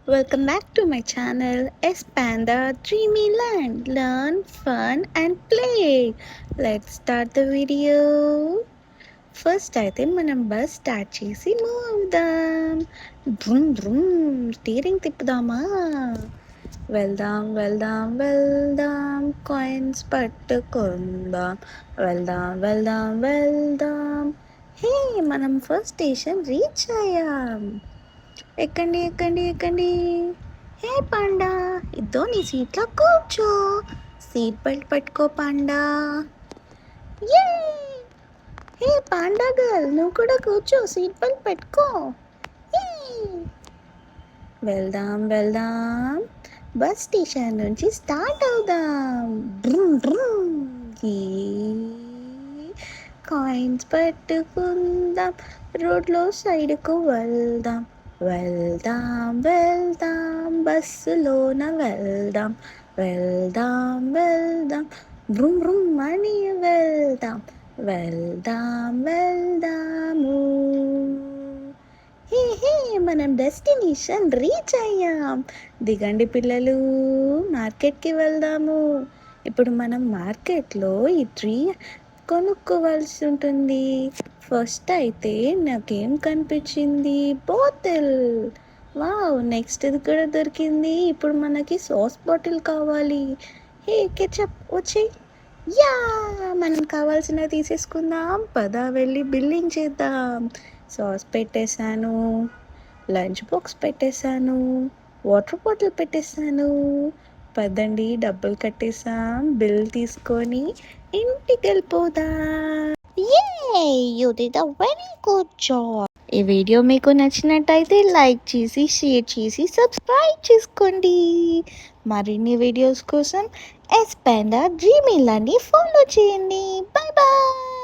Welcome back to my channel Panda Dreamy Land. Learn, fun and play. Let's start the video. First అయితే మనం bus start చేసి move అవుదాం. డ్రూమ్ డ్రూమ్ steering తిప్పుదామా? వెళ్దాం వెళ్దాం వెళ్దాం కాయిన్స్ పట్టుకుందాం. వెళ్దాం వెళ్దాం వెళ్దాం. హే, మనం ఫస్ట్ స్టేషన్ రీచ్ అయ్యాం. ఎక్కండి ఎక్కండి ఎక్కండి. హే పాండా, ఇద్దో నీ సీట్లో కూర్చో. సీట్ బెల్ట్ పట్టుకో పాండా. యే! హే పాండా గర్ల్, నువ్వు కూడా కూర్చో, సీట్ బెల్ట్ పెట్టుకో. యే! వెళ్దాం వెళ్దాం, బస్ స్టేషన్ నుంచి స్టార్ట్ అవుదాం. డ్రూమ్ డ్రూమ్. ఈ కాయిన్స్ పట్టుకుందాం, రోడ్లో సైడ్కు వెళ్దాం. వెళ్దాం వెళ్దాం, బస్సులోన వెళ్దాం. వెళ్దాం వెళ్దాం, బ్రూమ్ బ్రూమ్ అని వెళ్దాం. వెళ్దాం వెళ్దాము. హే హే, మనం డెస్టినేషన్ రీచ్ అయ్యాం. దిగండి పిల్లలు, మార్కెట్కి వెళ్దాము. ఇప్పుడు మనం మార్కెట్లో ఈ ట్రీ కొనుక్కోవాల్సి ఉంటుంది. ఫస్ట్ అయితే నాకేం కనిపించింది? బాటిల్. వావ్, నెక్స్ట్ ఇది కూడా దొరికింది. ఇప్పుడు మనకి సాస్ బాటిల్ కావాలి. హే కెచప్ వచ్చేయి. యా, మనం కావాల్సినవి తీసేసుకుందాం. పద వెళ్ళి బిల్లింగ్ చేద్దాం. సాస్ పెట్టేశాను, లంచ్ బాక్స్ పెట్టేశాను, వాటర్ బాటిల్ పెట్టేశాను. పదండి, డబ్బులు కట్టేసాం. బిల్ తీసుకొని ఇంటికి వెళ్ళిపోదాం. యే, you did a very good job. ఈ వీడియో మీకు నచ్చినట్టయితే లైక్ చేసి, షేర్ చేసి, సబ్స్క్రైబ్ చేసుకోండి. మరిన్ని వీడియోస్ కోసం పాండా డ్రీమీ ల్యాండ్ని ఫాలో చేయండి. Bye bye.